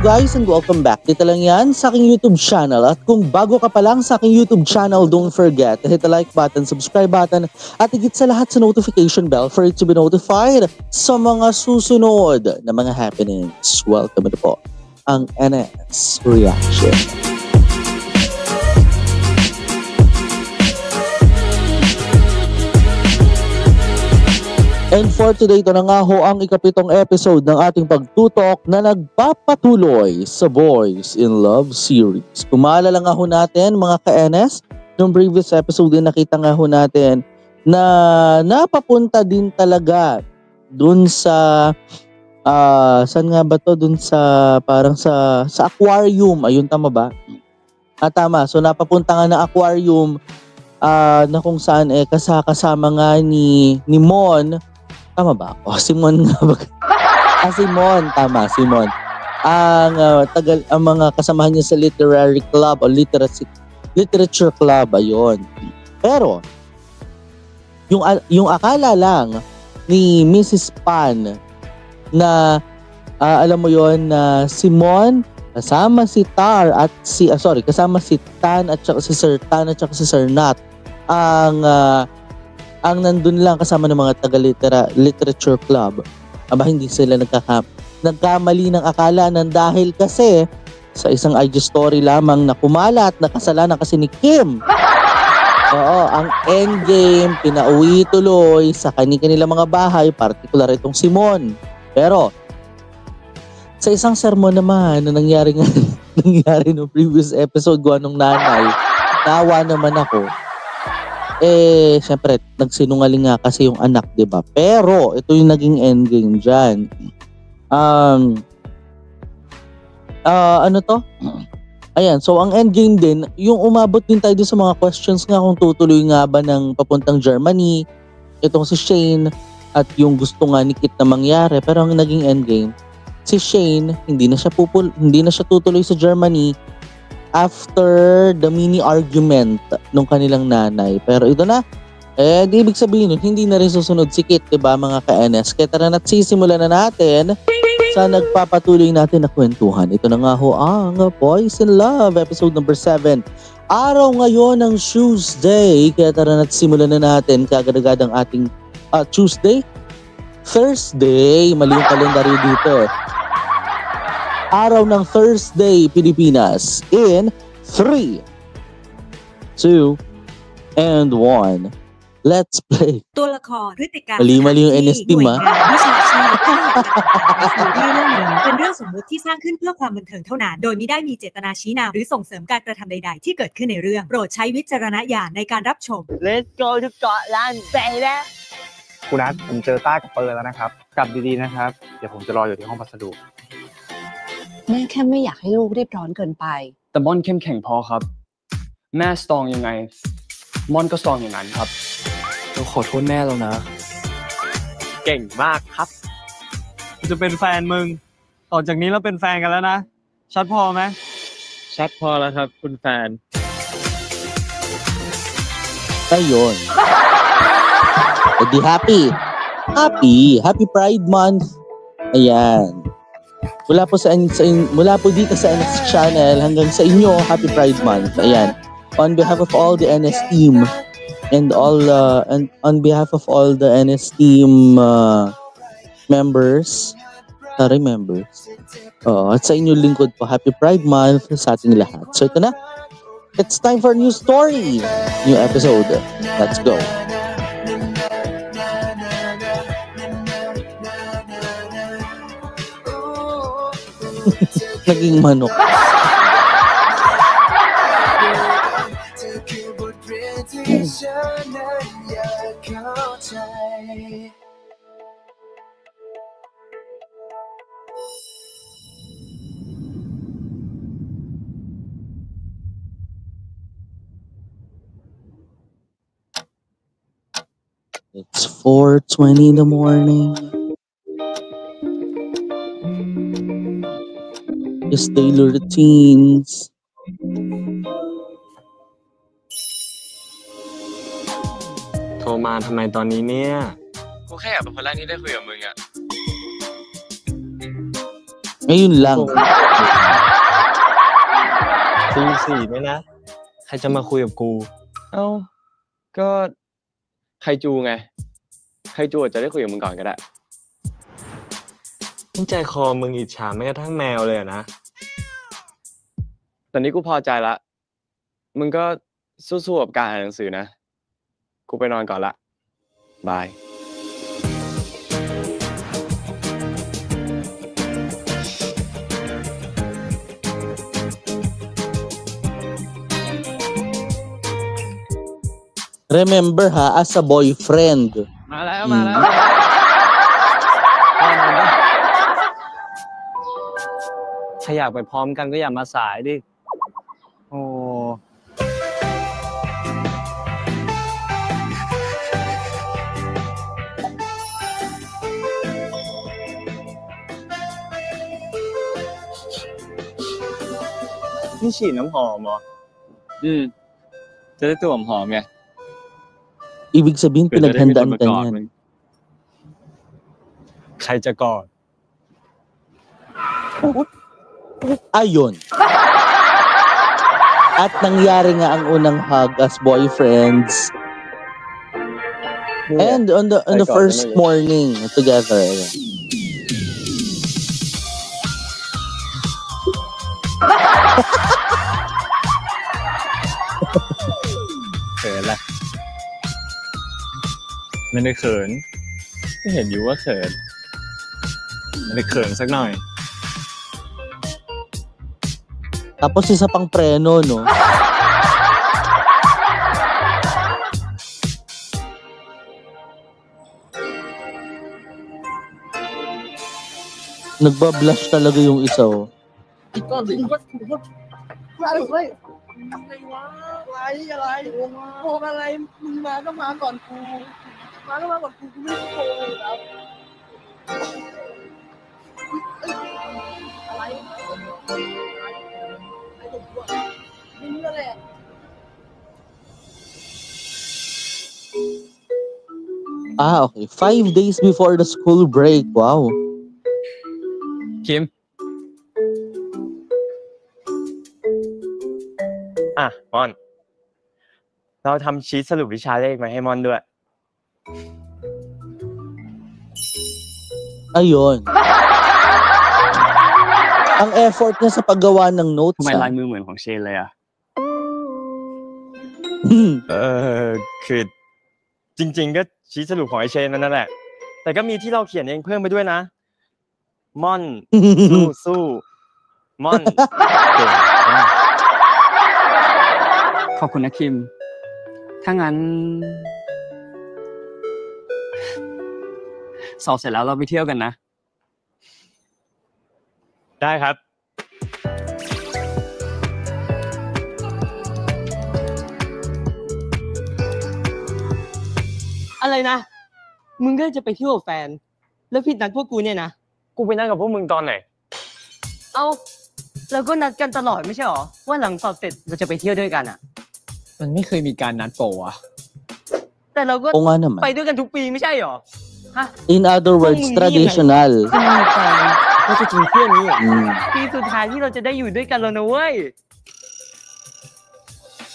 guys and welcome back. Dito lang yan sa aking YouTube channel. At kung bago ka pa lang sa aking YouTube channel, don't forget to hit the like button, subscribe button, at higit sa lahat sa notification bell for it to be notified sa mga susunod na mga happenings. Welcome to po ang NS Reaction. And for today, ito na nga ho ang ikapitong episode ng ating pagtutok na nagpapatuloy sa Boys in Love series. Kung maalala nga ho natin mga ka-NS, nung previous episode din nakita nga ho natin na napapunta din talaga dun sa, saan nga ba to? Dun sa, parang sa aquarium. Ayun, tama ba? Tama. So napapunta nga na aquarium na kung saan kasama nga ni Mon. Tama ba ako? Simon nga ba? Simon. Tama, Simon. Ang mga kasamahan niya sa literary club o literature club, ayun. Pero, yung akala lang ni Mrs. Pan na, alam mo yon na Simon, kasama si Tar at kasama si Tan at saka si Sir Tan at saka si Sir Nat, ang nandun lang kasama ng mga taga-literature club. Aba, hindi sila nagkamali ng akala ng dahil kasi sa isang IG story lamang na kumalat na kasalanan kasi ni Kim. Oo, ang endgame, pinauwi tuloy sa kanilang mga bahay, partikular itong Simon. Pero, sa isang sermon naman na nangyari no previous episode ko anong nanay, nawa naman ako. Syempre, nagsinungaling nga kasi yung anak, diba? Pero, ito yung naging endgame dyan. Ano to? Ayan, so ang endgame din, yung umabot din tayo sa mga questions nga kung tutuloy nga ba ng papuntang Germany, itong si Shane, at yung gusto nga ni Kit na mangyari. Pero ang naging endgame, si Shane, hindi na siya tutuloy sa Germany after the mini argument nung kanilang nanay. Pero ito na, ibig sabihin nun, hindi na rin susunod si Kit, diba mga ka-NS? Kaya tara na't sisimulan na natin sa nagpapatuloy natin na kwentuhan. Ito na nga ho ang Boys in Love, episode number 7. Araw ngayon ng Tuesday, kaya tara na't simulan na natin kagad-agad ang ating Thursday, mali yung kalendaryo dito. Araw ng Thursday, Pilipinas. In 3, 2, and 1. Let's play. ตัวละครพฤติกรรม mali yung NS team หน่วยงานวิชาชีพในเรื่องนี้เป็นเรื่องสมมุติที่สร้างขึ้นเพื่อความบันเทิงเท่านั้นโดยมิได้มีเจตนาชี้นำหรือส่งเสริมการกระทำใดๆที่เกิดขึ้นในเรื่องโปรดใช้วิจารณญาณในการรับชม Let's go to Scotland baby คุณนัทผมเจอต้ากับเปิร์แล้วนะครับกลับดีๆนะครับเดี๋ยวผมจะรออยู่ที่ห้องพัสดุแม่แค่ไม่อยากให้ลูกรีบร้อนเกินไปแต่ม่อนเข้มแข็งพอครับแม่สตรองยังไงม่อนก็สตรองอย่างนั้นครับเราขอโทษแม่แล้วนะเก่งมากครับจะเป็นแฟนมึงต่อจากนี้เราเป็นแฟนกันแล้วนะชัดพอไหมชัดพอแล้วครับคุณแฟน Ayun. Happy Pride Month. Ayan. Mula po dito sa NS channel hanggang sa inyo, Happy Pride Month. Ayan. On behalf of all the NS team and on behalf of all the NS team members, at sa inyong lingkod po, Happy Pride Month sa ating lahat. So ito na. It's time for a new story. New episode. Let's go. Naging manok. It's 4:20 in the morning. Just daily routines. โทรมาทำไมตอนนี้เนี่ย กูแค่อยากเป็นคนแรกที่ได้คุยกับมึงอะ Ayun, Ngayon lang.ตี 4ด้วยนะ ใครจะมาคุยกับกู เอ้าก็ไคจูไงไคจูอาจจะได้คุยกับมึงก่อนก็ได้ นี่ใจคอมึงอิจฉาแม้กระทั่งแมวเลยอะนะ ตอนนี้กูพอใจละ มึงก็สู้ๆกับการอ่านหนังสือนะ กูไปนอนก่อนละ บาย Remember ha, as a boyfriend. มาแล้ว อืม มาแล้ว ถ้าอยากไปพร้อมกันก็อย่ามาสายดิ โอ้ นี่ฉีดน้ำหอมเหรอ จะได้ตัวหอมๆไง Ibig sabihin, เผื่อจะได้มีคน pinaghandaan มา ka กอด niyan. มึง ใครจะกอด Ayun. At nangyari nga ang unang hug as boyfriends. And on the first morning together. Ayan. เขินละไม่ได้เขินก็เห็นอยู่ว่าเขินไม่ได้เขินสักหน่อย Tapos isa pang preno, no? Nagbablush talaga yung isa, oh. Okay. 5 days before the school break. Wow. คิม ม่อน เราทำชีทสรุปวิชาเลขมาให้ม่อนด้วย Ayun. Ang effort niya sa paggawa ng notes. ทำไม ah. ลายมือเหมือนของเชนเลยอ่ะ คือจริงๆก็ชีทสรุปของไอเชนนั่นแหละ แต่ก็มีที่เราเขียนเองเพิ่มไปด้วยนะ ม่อน สู้ม่อนเก่งมาก ขอบคุณนะคิม ถ้างั้น สอบเสร็จแล้วเราไปเที่ยวกันนะ ได้ครับ อะไรนะ มึงก็จะไปเที่ยวกับแฟน แล้วผิดนัดพวกกูเนี่ยนะ กูไปนั่งกับพวกมึงตอนไหน เอาเราก็นัดกันตลอดไม่ใช่หรอ ว่าหลังสอบเสร็จเราจะไปเที่ยวด้วยกันอ่ะ มันไม่เคยมีการนัดโปะอะ แต่เราก็ Oo nga naman. ไปด้วยกันทุกปีไม่ใช่หรอ ฮะ In other words, Kung hindi traditional. คุณมีแฟนเราจะทิ้งเพื่อนนี้เหรอ Mm. ปีสุดท้ายที่เราจะได้อยู่ด้วยกันแล้วนะเว้ย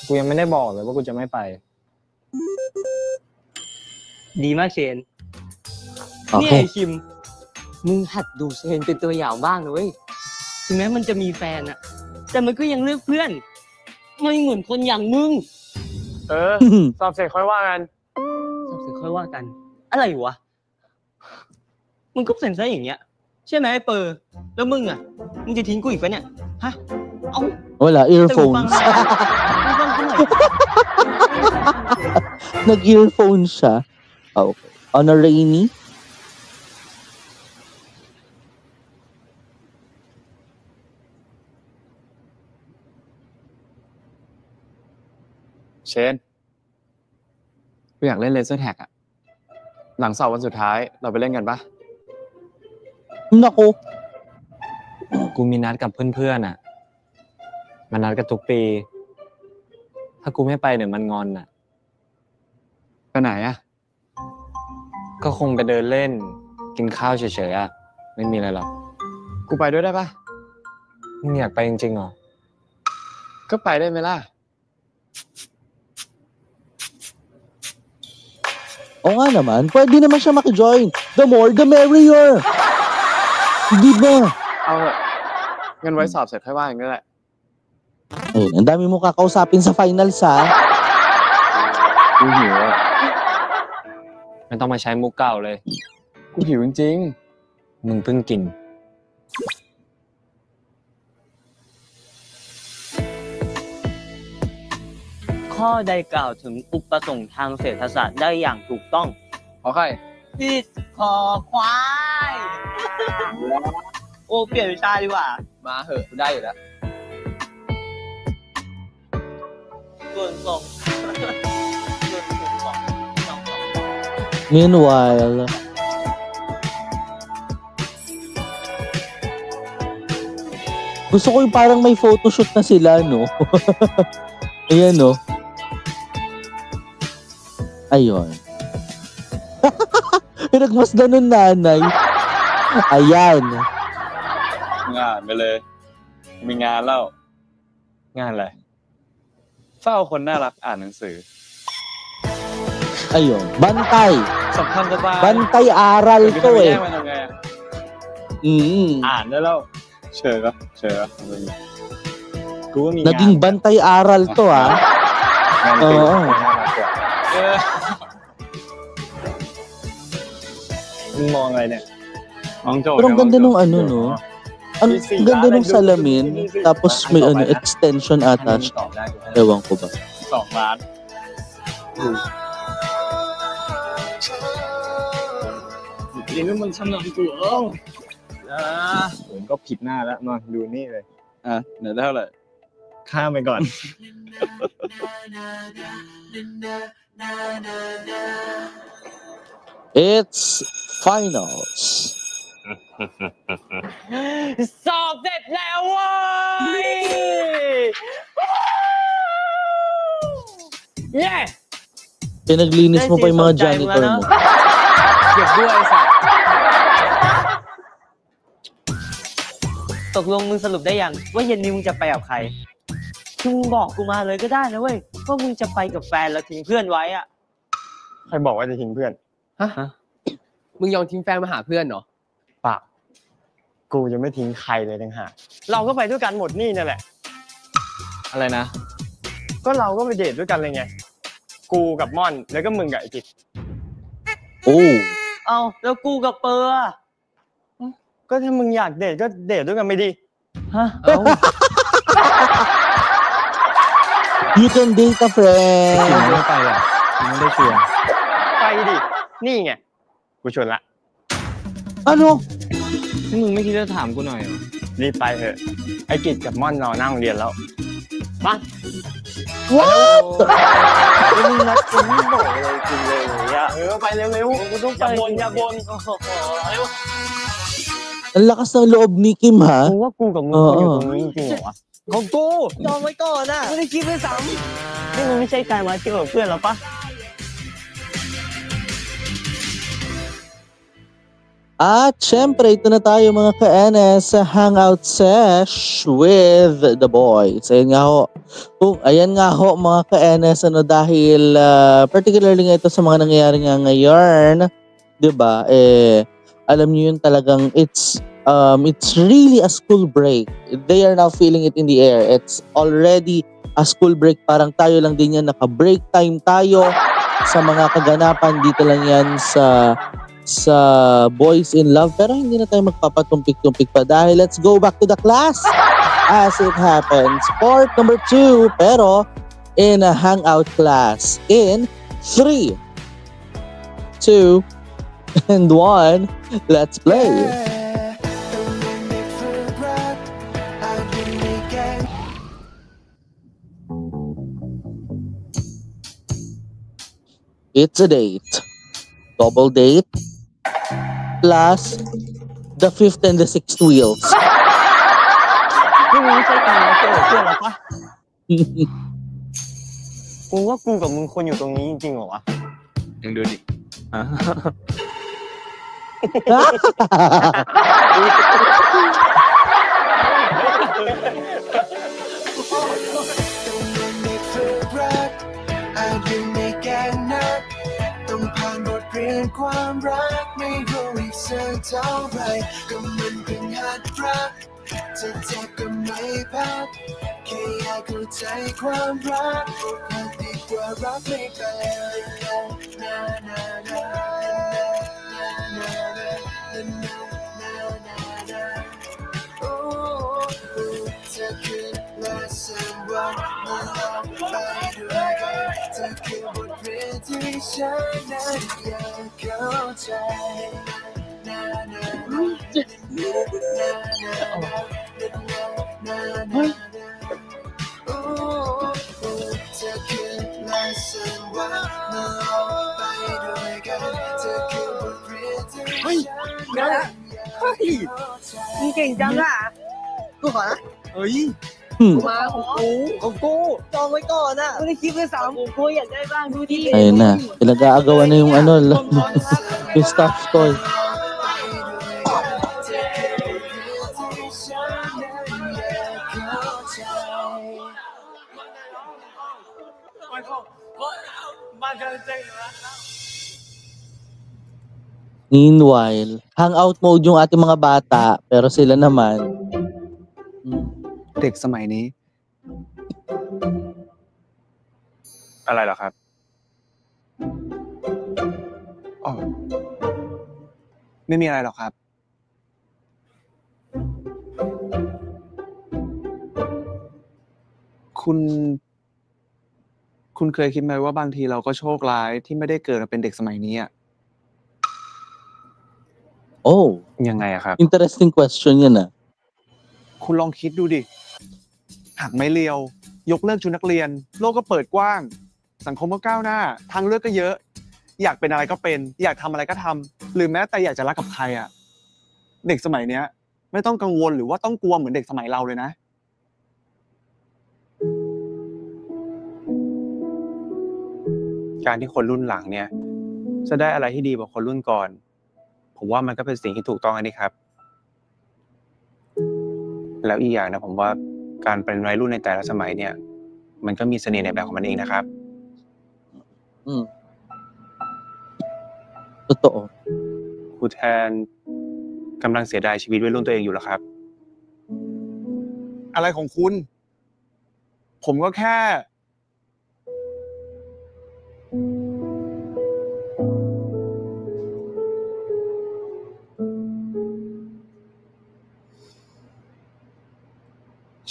กูยังไม่ได้บอกเลยว่ากูจะไม่ไป ดีมากเชน เนี่ย Okay. ไอ้คิม มึงหัดดูเชนเป็นตัวอย่างบ้างนะเว้ย ถึงแม้มันจะมีแฟนอะแต่มันก็ยังเลือกเพื่อน ไม่เหมือนคนอย่างมึง สอบเสร็จค่อยว่ากัน สอบเสร็จค่อยว่ากัน อะไรวะ มึงก็เป็นซะอย่างเงี้ย ใช่ไหมไอ้เปอร์ แล้วมึงอะมึงจะทิ้งกูอีกปะเนี่ย ฮะ เอา Wala, แต่กูฟัง earphones. กูฟังกูหน่อย Nag-earphone siya. Okay. On a rainy? เชน กูอยากเล่นเลเซอร์แท็กอะหลังสอบวันสุดท้ายเราไปเล่นกันปะ Nako. กูมีนัดกับเพื่อนๆอ่ะ มันนัดกันทุกปี ถ้ากูไม่ไปเดี๋ยวมันงอนอ่ะ ไปไหนอะ ก็คงไปเดินเล่น กินข้าวเฉยๆอ่ะ ไม่มีอะไรหรอก กูไปด้วยได้ปะ มึงอยากไปจริงๆเหรอ ก็ไปได้ไหมล่ะ O nga naman, pwede naman siya maki-join. The more, the merrier. Di ba? เอาเถอะงั้นไว้สอบเสร็จค่อยว่ากันก็ได้ Ayun, ang dami mo kakausapin sa finals, ha? กูหิวอ่ะ ไม่ต้องมาใช้มุกเก่าเลย กูหิวจริง มึงเพิ่งกิน ข้อใดกล่าวถึงอุปสงค์ทางเศรษฐศาสตร์ได้อย่างถูกต้อง ๆขอไข่ ผิดคอควาย โอ้เปลี่ยนวิชาดีกว่า มาเหอะกูได้อยู่แล้ว ส่วนสองส่วนสอง Meanwhile, gusto ko yung parang may photoshoot na sila, no? Ayan, no? Ayun. Pinagmasdan ng nanay. Ayan. งานไปเลย มีงานแล้ว งานอะไรเฝ้าคนน่ารักอ่านหนังสือ Ayun. Bantay. สำคัญจะตาย Bantay aral จะ to ไปแย่ eh. งมันทำไงอะ Mm. อ่านได้แล้ว เชิญก็เชิญก็กูก็มีงาน Naging bantay aral to, ha? งาน Oo. น่ารักกว่ามึงมองอะไรเนี่ยมองโจทย์ Pero ang ganda nung ano, no? Ang Easy, ganda nung easy. salamin. Easy. Tapos may ano, Easy. extension ให้มึง attached. ตอบได้กูให้ Ewan ko ba. 2 ล้านนี่นึกมันชำนาญกูผมก็ผิดหน้าแล้วมาดูนี่เลยเดี๋ยวเท่าไหร่ข้ามไปก่อน It's finals. สอบเสร็จแล้วเว้ยเย้ Pinaglinis mo pa yung mga janitor mo. เก็บด้วยสัตว์ตกลงมึงสรุปได้ยังว่าเย็นนี้มึงจะไปกับใครคือมึงบอกกูมาเลยก็ได้นะเว้ยว่ามึงจะไปกับแฟนแล้วทิ้งเพื่อนไว้อะ ใครบอกว่าจะทิ้งเพื่อน มึงยอมทิ้งแฟนมาหาเพื่อนเหรอ เปล่า กูจะไม่ทิ้งใครเลยทั้งหากเราก็ไปด้วยกันหมดนี่นั่นแหละ อะไรนะ ก็เราก็ไปเดทด้วยกันเลยไง กูกับม่อนแล้วก็มึงกับไอ้กิจ Oh. เอาแล้วกูกับเปอร์อะ ก็ถ้ามึงอยากเดทก็เดทด้วยกันไม่ดี ฮะ You can date a ไม่ friend. ไปหรอกไม่ได้ชวน ไปดิ นี่ไง กูชวนละ Ano? นี่มึงไม่คิดจะถามกูหน่อยเหรอ รีบไปเถอะ ไอ้กิจกับม่อนรอหน้าโรงเรียนแล้วมา What? มึงนัดกูไม่บอกเลยจริงเลยอะไปเร็วๆกูต้องไปอย่าบ่น Ang lakas ng loob ni Kim, ha? กูว่ากูกับมึงควรอยู่ตรงนี้จริงเหรอวะ ของกูจองไว้ก่อนอะไม่ได้คิดด้วยซ้ำนี่มันไม่ใช่การมาเที่ยวกับเพื่อนหรอปะ At syempre, ito na tayo mga ka-NS sa hangout sesh with the boys. Ayan nga ho mga ka-NS, dahil particularly nga ito sa mga nangyayari nga ngayon, 'di ba? Alam niyo yun talagang it's really a school break. They are now feeling it in the air. It's already a school break. Parang tayo lang din yan, naka-break time tayo sa mga kaganapan. Dito lang yan sa Boys in Love, pero hindi na tayo magpapatumpik-tumpik pa dahil let's go back to the class as it happens. Part number 2, pero in a hangout class in 3, 2, and 1. Let's play. It's a date. Double date. Plus the 5th and the 6th wheels. นี่มันไม่ใช่การมาเที่ยวกับเพื่อนหรอปะกูว่ากูกับมึงควรอยู่ตรงนี้จริงๆเหรอวะ ยังดูดิ เ อาจยังไม่แก่นักต้องผ่านบทเรียนความรักไม่รู้อีกสักเท่าไรก็มันเพิ่งหัดรักจะเจ็บก็ไม่พักแค่อยากเข้าใจความรักรักดีกว่ารักไม่เป็นนานานานานานาโอ้เธอคือ lesson one มาลองไปด้วยกันเธอคือบทเรียนที่ฉันนั้นอยากเข้าใจนานานาโอ้เธอคือ lesson one มาลองไปด้วยกันเธอคือบทเรียนที่ฉันนั้นเฮ้ยมึงเก่งจังอ่ะกูขอนะเฮ้ยมาของกูจองไว้ก่อนอ่ะไม่ได้คิดไป3กูอยากได้บ้างดูดิ Ayun na. Pinag-aagawan na yung yung stuffed toy. Meanwhile, hangout mode yung ating mga bata, pero sila naman, เด็กสมัยนี้ อะไรเหรอครับ อ๋อไม่มีอะไรหรอกครับ คุณเคยคิดไหมว่าบางทีเราก็โชคร้ายที่ไม่ได้เกิดมาเป็นเด็กสมัยนี้อ่ะ oh, ยังไงอะครับ interesting question yan ah. คุณลองคิดดูดิหักไม้เรียวยกเลิกชุดนักเรียนโลกก็เปิดกว้างสังคมก็ก้าวหน้าทางเลือกก็เยอะอยากเป็นอะไรก็เป็นอยากทำอะไรก็ทำหรือแม้แต่อยากจะรักกับใครอ่ะเด็กสมัยเนี้ยไม่ต้องกังวลหรือว่าต้องกลัวเหมือนเด็กสมัยเราเลยนะการที่คนรุ่นหลังเนี่ยจะได้อะไรที่ดีกว่าคนรุ่นก่อนผมว่ามันก็เป็นสิ่งที่ถูกต้องอันนี้ครับแล้วอีกอย่างนะผมว่าการเป็นวัยรุ่นในแต่ละสมัยเนี่ยมันก็มีเสน่ห์ในแบบของมันเองนะครับTotoo. ครูแทนกำลังเสียดายชีวิตวัยรุ่นตัวเองอยู่เหรอครับอะไรของคุณผมก็แค่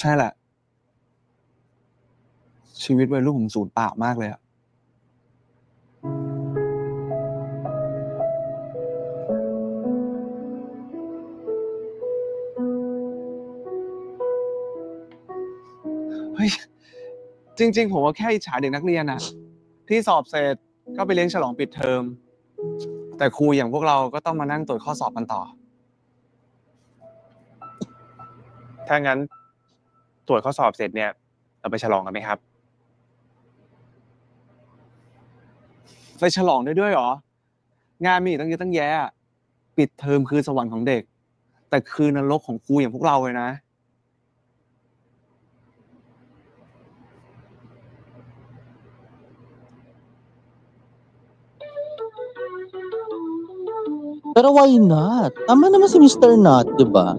ใช่แหละชีวิตวัยรุ่นผมสูญเปล่ามากเลยอะเฮ้ยจริงๆผมว่าแค่อิจฉาเด็กนักเรียนนะที่สอบเสร็จก็ไปเลี้ยงฉลองปิดเทอมแต่ครูอย่างพวกเราก็ต้องมานั่งตรวจข้อสอบกันต่อถ้างั้นตรวจข้อสอบเสร็จเนี่ยเราไปฉลองกันไหมครับไปฉลองได้ด้วยเหรองานมีตั้งเยอะตั้งแยะปิดเทอมคือสวรรค์ของเด็กแต่คือนรกของครูอย่างพวกเราเลยนะ Pero why not? Tama naman si Mr. Not, di ba?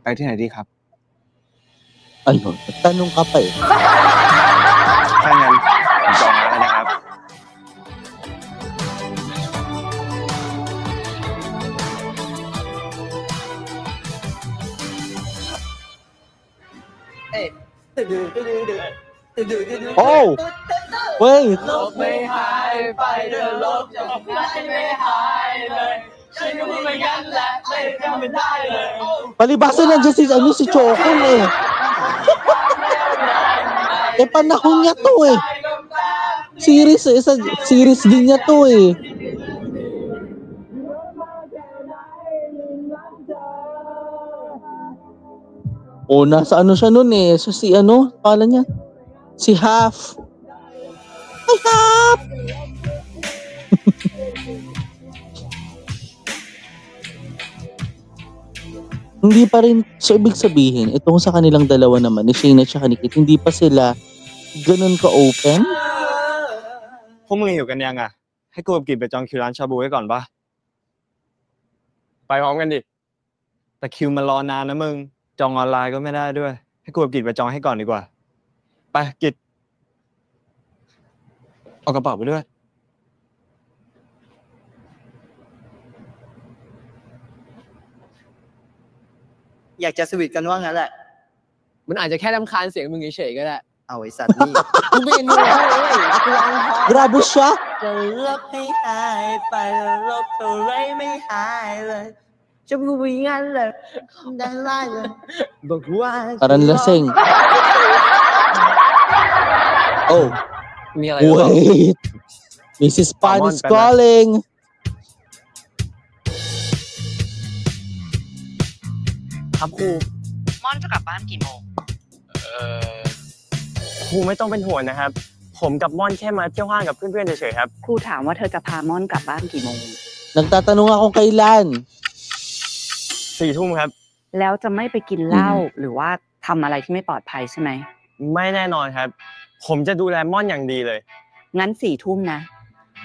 Ay, ที่ไหนดีครับ Ayun, nagtanong ka pa eh. ถ้างั้นผมจองร้านแล้วนะครับOh! Wait! ลบไม่หายไปเดินลบจากนั้นไม่หายเลยฉันก็พูดไปงั้นแหละไม่ทำไม่ได้เลย Palibasa nandiyan si Chokol eh. Eh, panahon niya to eh. Series eh. Series din niya to eh. O, nasa ano siya nun eh. So, si ano? Kala niya? Si Half. Hi, Half! Hindi pa rin, so ibig sabihin, itong sa kanilang dalawa naman, ni Shane at saka ni Kit, hindi pa sila ganun ka-open? พวกมึงหิวกันยังอ่ะ ให้กูกับกิจไปจองคิวร้านชาบูไว้ก่อนปะไปพร้อมกันดิ แต่คิวมันรอนานนะมึง จองออนไลน์ก็ไม่ได้ด้วย ให้กูกับกิจไปจองให้ก่อนดีกว่า ไปกิจเอากระเป๋าไปด้วย อยากจะสวีทกันว่างั้นแหละ มันอาจจะแค่รำคาญเสียงมึงเฉยๆก็ได้ เอาไอ้สัตว์นี่ กูไม่รู้เลยกูร้องเพราะ Grabe siya! จะลบให้หายไปลบเท่าไรไม่หายเลยจะพูดอย่างนั้นเลยได้ไล่เลยบอกว่า Parang lasing. Oh, มีอะไรหรือเปล่า wait! Mrs. Pan Come on, is Pena. calling! ครับครู ม่อนจะกลับบ้านกี่โมง ครูไม่ต้องเป็นห่วงนะครับ ผมกับม่อนแค่มาเที่ยวห้างกับเพื่อนๆเฉยๆครับ ครูถามว่าเธอจะพาม่อนกลับบ้านกี่โมง Nagtatanong akong kailan. 4 ทุ่มครับ แล้วจะไม่ไปกินเหล้าหรือว่าทำอะไรที่ไม่ปลอดภัยใช่ไหม ไม่แน่นอนครับ ผมจะดูแลม่อนอย่างดีเลย งั้น4 ทุ่มนะ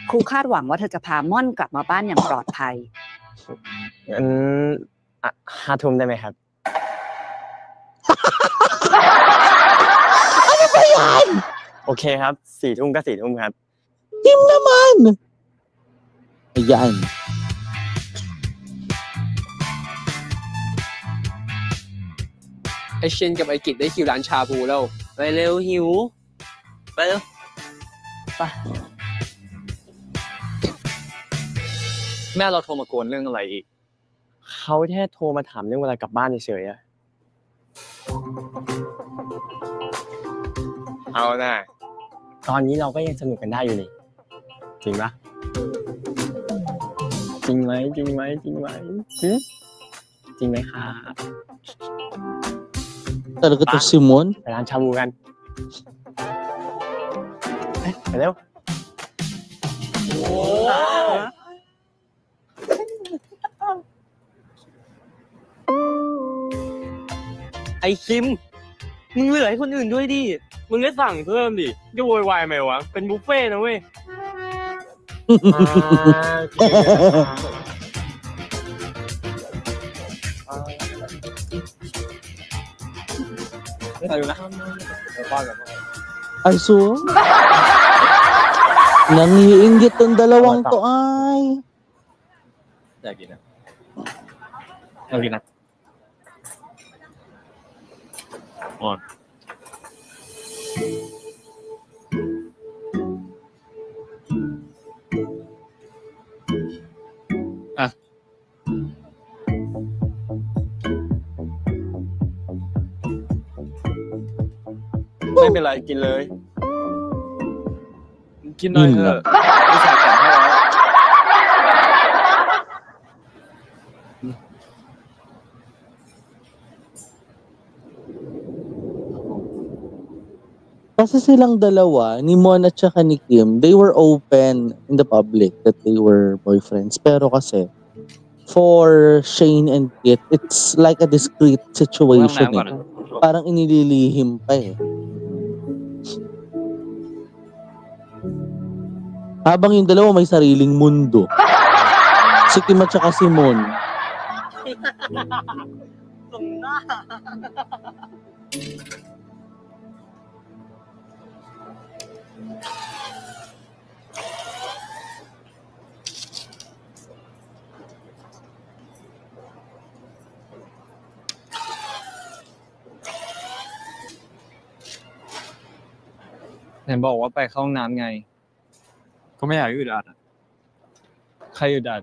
ครูคาดหวังว่าเธอจะพาม่อนกลับมาบ้านอย่างปลอดภัย งั้น5 ทุ่มได้ไหมครับ Ano ba yan? โอเคครับ 4 ทุ่มก็ 4 ทุ่มครับ Kim naman! Ayan. ไอเชนกับไอกิจได้คิวร้านชาบูแล้ว ไปเร็วหิว ไปเร็ว ไป แม่เราโทรมากวนเรื่องอะไรอีก เขาแค่โทรมาถามเรื่องเวลากลับบ้านเฉยๆอะเอาน่ะตอนนี้เราก็ยังสนุกกันได้อยู่นี่ จริงปะจริงไหมจริงไหมจริงไหมจริงไหมครับ Talaga to si Mon? ไปร้านชาบูกันไปเร็ว ไอ้คิม มึงเหลือให้คนอื่นด้วยดิ มึงได้สั่งเพิ่มดิจะโวยวายไหมวะ เป็นบุฟเฟ่ต์นะเว้ย Also? Nangiinggit tong dalawang to ay. อยากกินนะอยากกินนะอ่อน ไม่เป็นไรกินเลย กินหน่อยเถอะพี่ชายแกะให้แล้ว Kasi silang dalawa, ni Mon at saka ni Kim, they were open in the public that they were boyfriends. Pero kasi, for Shane and Kit, it's like a discreet situation. Eh. Parang inililihim pa eh. Habang yung dalawa may sariling mundo. Si Kim at saka si Mon.ไหนบอกว่าไปเข้าห้องน้ำไง ก็ไม่อยากอึดอัดอะใครอึดอัด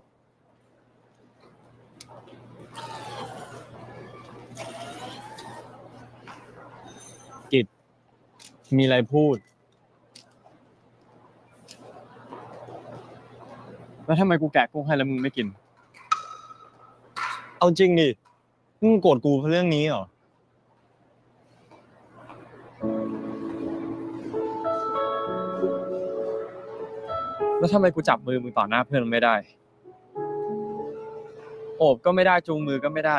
กิจมีอะไรพูด แล้วทำไมกูแกะกุ้งให้แล้วมึงไม่กิน เอาจริงดิมึงโกรธกูเพราะเรื่องนี้เหรอ แล้วทำไมกูจับมือมึงต่อหน้าเพื่อนไม่ได้ โอบก็ไม่ได้จูงมือก็ไม่ได้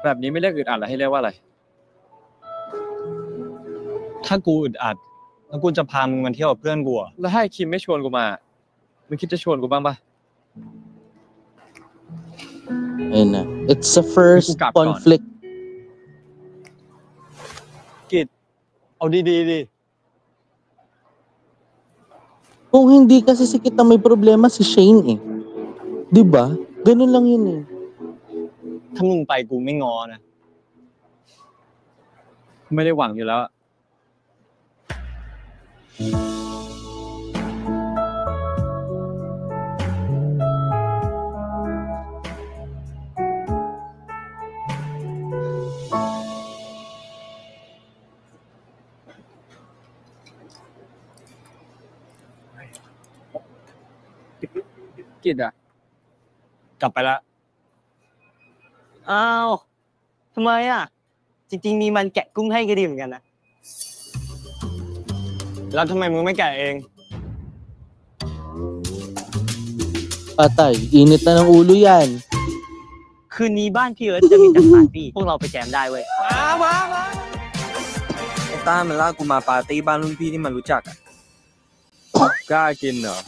แบบนี้ไม่เรียกอึดอัดแล้วให้เรียกว่าอะไร ถ้ากูอึดอัดแล้วกูจะพามึงมาเที่ยวกับเพื่อนกูอะแล้วถ้าไอ้คิมไม่ชวนกูมามึงคิดจะชวนกูบ้างปะ Ayun na. It's the first Kung kapon. conflict. กิจเอาดีๆดิ Kung hindi kasi si Kit ang may problema, si Shane eh. Di ba? Ganun lang yun eh. ถ้ามึงไปกูไม่งอนะไม่ได้หวังอยู่แล้วอะกิจอะกลับไปละ อ้าวทำไมอ่ะ จริงๆมีมันแกะกุ้งให้ก็ดีเหมือนกันนะ แล้วทำไมมึงไม่แกะเอง Patay. Init na ng ulo yan. คืนนี้บ้านพี่เอิร์ธจะมีจัดปาร์ตี้พวกเราไปแจมได้เว้ย ไอ้ต้ามันลากกูมาปาร์ตี้บ้านรุ่นพี่ที่มันรู้จักอ่ะ กล้ากินเหรอ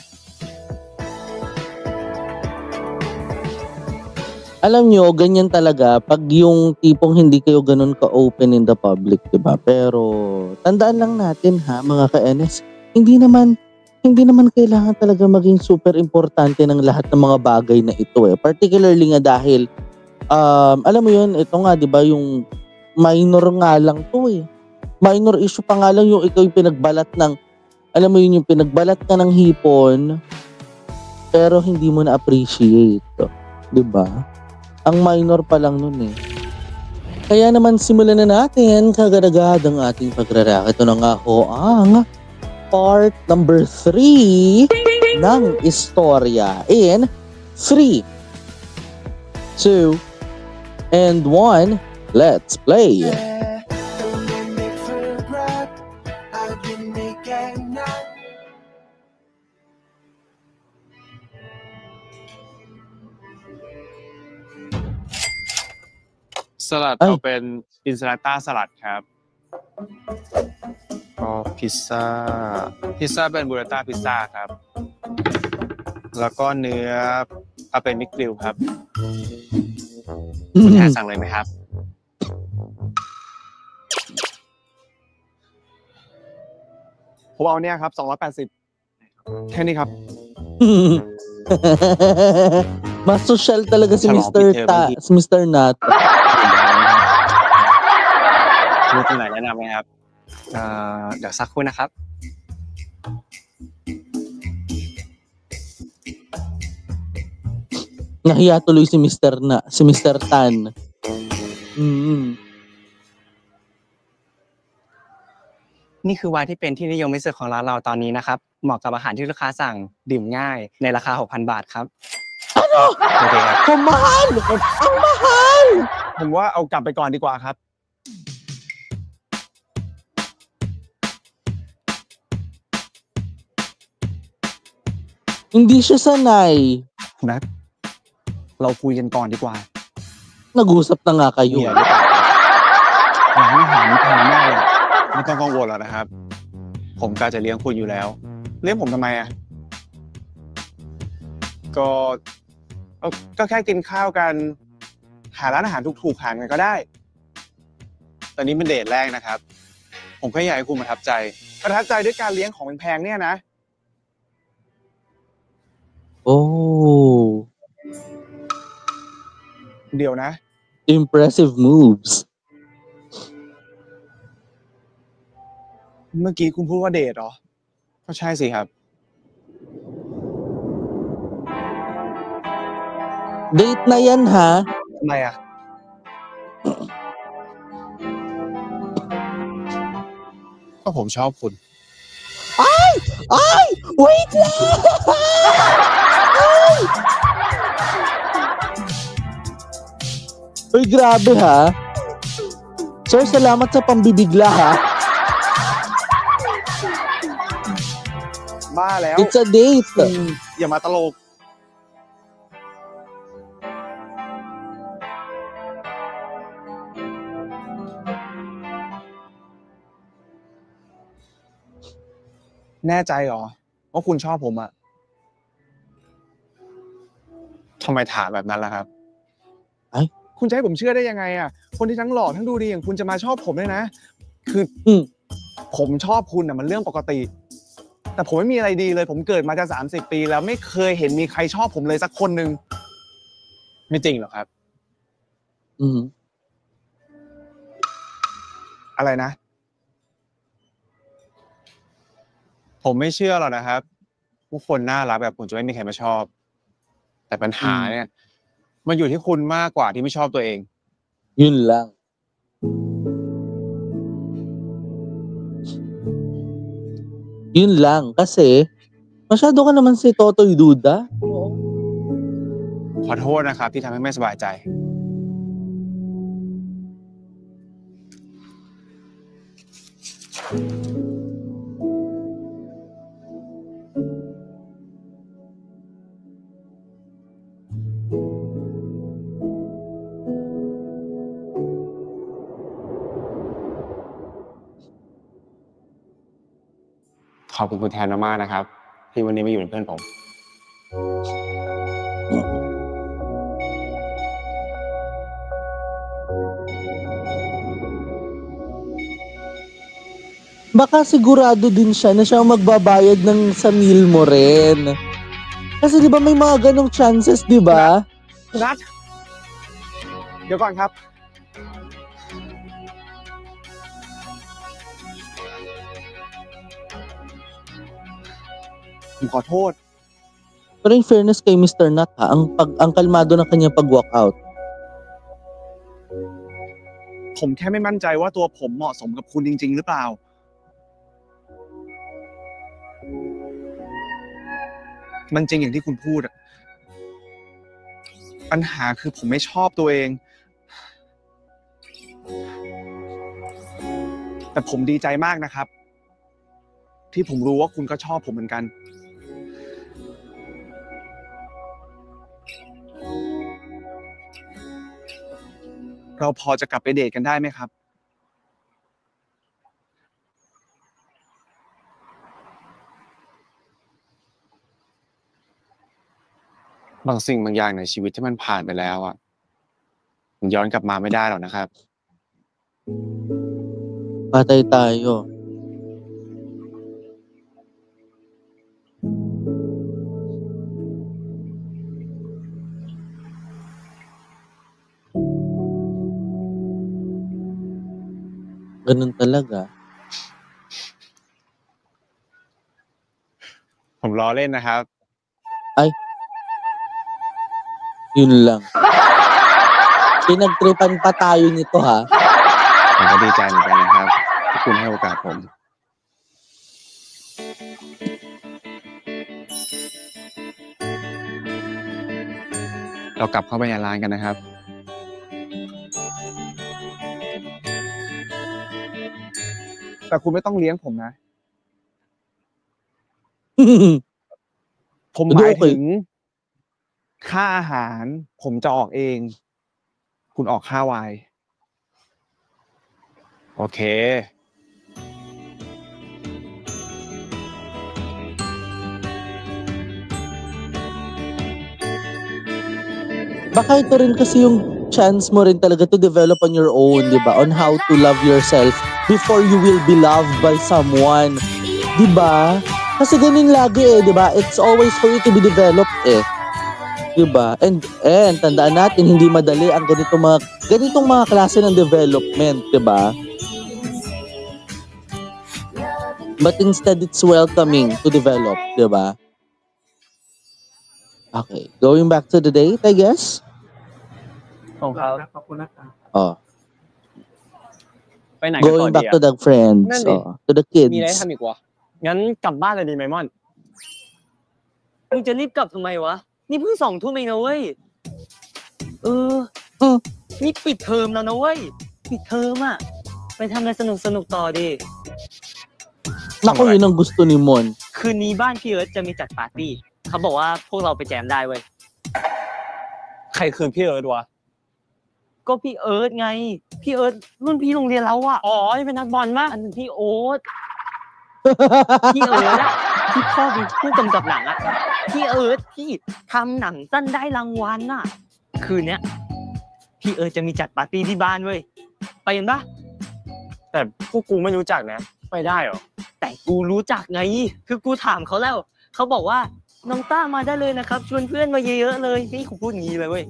Alam nyo, ganyan talaga pag yung tipong hindi kayo ganun ka-open in the public, diba? Pero tandaan lang natin ha, mga ka-NS, hindi naman kailangan talaga maging super importante ng lahat ng mga bagay na ito eh. Particularly nga dahil, alam mo yun, ito nga, diba, yung minor nga lang to eh. Minor issue pa nga lang yung ikaw yung pinagbalat ng, alam mo yun, yung pinagbalat ka ng hipon, pero hindi mo na-appreciate. Diba? Ang minor pa lang nun eh. Kaya naman simulan na natin kagadagad ang ating pagrarak. Ito na nga ho ang part number 3 ng istorya. In 3, 2, and 1, let's play! s ลัดเอาเป็นอินส a ต้าสลัดครับก็พิซซ่าเป็นบูราต้าพิซซ่าครับแล้วก็เนื้อเอาเป็นมิกกริลครับคุณแทนสั่งเลยไหมครับผมเอาเนี่ยครับ280แค่นี้ครับ Mas social talaga si Mr. Nat. มีตรงไหนแนะนำไหมครับเดี๋ยวสักครู่นะครับ Nahiya tuloy si Mr. Tan. นี่คือไวน์ที่เป็นที่นิยมที่สุดของร้านเราตอนนี้นะครับเหมาะกับอาหารที่ลูกค้าสั่งดื่มง่ายในราคา 6,000 บาทครับ Ano? โอเคครับ Ang mahal! Ang mahal! ผมว่าเอากลับไปก่อนดีกว่าครับ Hindi siya sanay. นัทเราคุยกันก่อนดีกว่า Nag-usap na nga kayo. ร้านอาหารนี่แพงมากเลยไม่ต้องกังวลหรอกนะครับผมกะจะเลี้ยงคุณอยู่แล้วเลี้ยงผมทำไมอ่ะก็แค่กินข้าวกันหาร้านอาหารถูกๆหากันก็ได้ตอนนี้เป็นเดทแรกนะครับผมแค่อยากให้คุณประทับใจด้วยการเลี้ยงของแพงๆเนี่ยนะ Oh. เดี๋ยวนะ Impressive moves. เมื่อกี้คุณพูดว่าเดทเหรอก็ใช่สิครับ Date na yan ha. ทำไมอ่ะก็ผมชอบคุณ Ay! Wait lang! Ay! Uy, grabe ha. Sir, salamat sa pambibigla ha. บ้าแล้ว It's a date. อย่ามาตลก แน่ใจเหรอว่าคุณชอบผมอะทำไมถามแบบนั้นล่ะครับ คุณจะให้ผมเชื่อได้ยังไงอะคนที่ทั้งหล่อทั้งดูดีอย่างคุณจะมาชอบผมเลยนะ คือผมชอบคุณอะมันเรื่องปกติ แต่ผมไม่มีอะไรดีเลย ผมเกิดมาจะ30 ปีแล้วไม่เคยเห็นมีใครชอบผมเลยสักคนหนึ่ง ไม่จริงหรอกครับ อะไรนะ ผมไม่เชื่อหรอกนะครับว่าคนน่ารักแบบคุณจะไม่มีใครมาชอบ แต่ปัญหาเนี่ย มันอยู่ที่คุณมากกว่าที่ไม่ชอบตัวเอง Yun lang. Yun lang. Kasi, masyado ka naman si Totoy Duda. ขอโทษนะครับที่ทำให้ไม่สบายใจ ขอบคุณคุณแทนมากๆนะครับ ที่วันนี้มาอยู่เป็นเพื่อนผม Baka sigurado din siya na siya ang magbabayad ng sa meal mo rin. Kasi di ba may mga ganong chances, di ba? นัทเดี๋ยวก่อนครับ ผมขอโทษ Pero in fairness kay Mr. Nat ha, ang kalmado ng kanyang pag-walk out. ผมแค่ไม่มั่นใจว่าตัวผมเหมาะสมกับคุณจริงๆหรือเปล่า มันจริงอย่างที่คุณพูดอะปัญหาคือผมไม่ชอบตัวเอง แต่ผมดีใจมากนะครับ ที่ผมรู้ว่าคุณก็ชอบผมเหมือนกัน เราพอจะกลับไปเดทกันได้ไหมครับ บางสิ่งบางอย่างในชีวิตที่มันผ่านไปแล้วอ่ะมันย้อนกลับมาไม่ได้หรอกนะครับ Patay tayo. Ganun talaga. ผมล้อเล่นนะครับ Ay. Yun lang. Pinagtripan pa tayo nito ha. ผมก็ดีใจเหมือนกันนะครับที่คุณให้โอกาสผม เรากลับเข้าไปในร้านกันนะครับ แต่คุณไม่ต้องเลี้ยงผมนะ ผมหมายถึงค่าอาหาร ผมจะออกเอง คุณออกค่าไวน์ โอเค Baka ito rin kasi yung chance mo rin talaga to develop on your own, di ba? On how to love yourself before you will be loved by someone. Di ba? Kasi ganun lagi eh, di ba? It's always for you to be developed eh. Di ba? And tandaan natin, hindi madali ang ganitong mga klase ng development, di ba? But instead, it's welcoming to develop, di ba? Okay, going back to the date, I guess. ของเขา Oh. ไปไหนกันต่อ Going ดี back อะ to the friends, นั่นดิ to the มีอะไร kids. ทำอีกวะงั้นกลับบ้านเลยดีไหมม่อนมึงจะรีบกลับทำไมวะนี่เพิ่ง2 ทุ่มเองนะเว้ยนี่ปิดเทอมแล้วนะเว้ยปิดเทอมอะไปทำอะไรสนุกต่อดิ Naku, yun ang gusto ni Mon. คืนนี้บ้านพี่เอิร์ธจะมีจัดปาร์ตี้เขาบอกว่าพวกเราไปแจมได้เว้ยใครคืนพี่เอิร์ธวะก็พี่เอิร์ธไงพี่เอิร์ธรุ่นพี่โรงเรียนเราอะอ๋อนี่เป็นนักบอลมะอันนี้พี่โอ๊ต พี่เอิร์ธอะที่พ่อเป็นผู้กำกับหนังอะพี่เอิร์ธที่ทำหนังสั้นได้รางวัลอะคืนเนี้ยพี่เอิร์ธจะมีจัดปาร์ตี้ที่บ้านเว้ยไปกันปะ แต่พวกกูไม่รู้จักนะ ไปได้เหรอ แต่กูรู้จักไงคือกูถามเขาแล้วเขาบอกว่าน้องต้ามาได้เลยนะครับชวนเพื่อนมาเยอะๆเลยนี่กูพูดงี้เลยเว้ย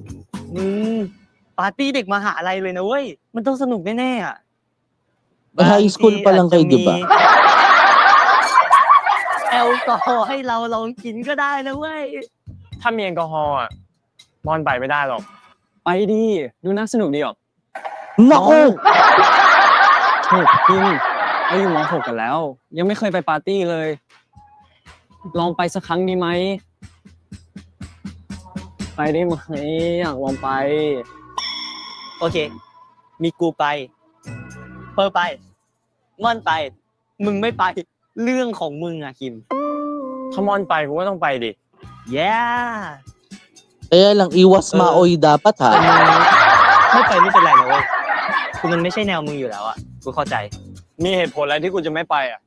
ปาร์ตี้เด็กมหาลัยเลยนะเว้ยมันต้องสนุกแน่ๆอ่ะ High school pa lang kayo, di ba? แอลกอฮอล์ให้เราลองกินก็ได้นะเว้ย ถ้ามีแอลกอฮอล์อะมอนไปไม่ได้หรอก ไปดิดูน่าสนุกดีหรอก Naku! โหกินเราอยู่ม.6 กันแล้ว ยังไม่เคยไปปาร์ตี้เลย ลองไปสักครั้งดีไหมไปได้ไหมอยากลองไป โอเค มีกูไปเปอร์ไปม่อนไปมึงไม่ไปเรื่องของมึงอะคิม ถ้ามอนไปกูก็ต้องไปดิ yeah Kaya lang, iwas maoy dapat ha. ไม่ไปไม่เป็นไรนะเว้ยคือมันไม่ใช่แนวมึงอยู่แล้วอะกูเข้าใจ มีเหตุผลอะไรที่กูจะไม่ไปอ่ะ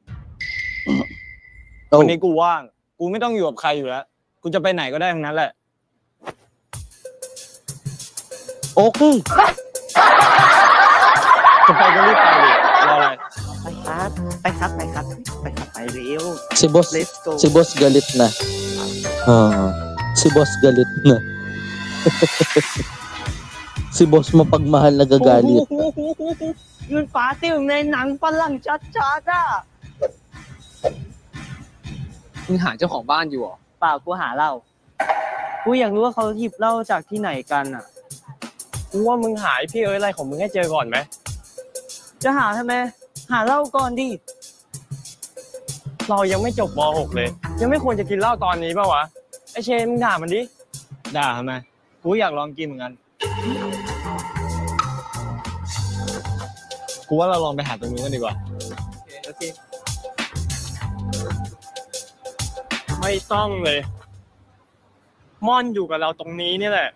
Oh. วันนี้กูว่าง กูไม่ต้องอยู่กับใครอยู่แล้ว กูจะไปไหนก็ได้ทั้งนั้นแหละ Okay. จะไปก็รีบไปดิรออะไร ไปครับไปครับไปครับไปครับไปเร็ว Si boss, Let's go. si boss galit na. Si boss galit na. Si boss mapagmahal na gagalit. ยืนปาร์ตี้ในหนังฝรั่งชัดๆอ่ะ มึงหาเจ้าของบ้านอยู่เหรอ เปล่ากูหาเหล้ากูอยากรู้ว่าเขาหยิบเหล้าจากที่ไหนกันอ่ะ กูว่ามึงหายพี่เอ้ยอะไรของมึงให้เจอก่อนไหม จะหาทำไมหาเหล้าก่อนดิ เรายังไม่จบม .6 เลย ยังไม่ควรจะกินเหล้าตอนนี้ป่าวะ ไอเชนมึงด่ามันดิ ด่าทำไม กูอยากลองกินเหมือนกัน กูว่าเราลองไปหาตรงนู้นกันดีกว่า โอเค ไม่ต้องเลย ม่อนอยู่กับเราตรงนี้นี่แหละ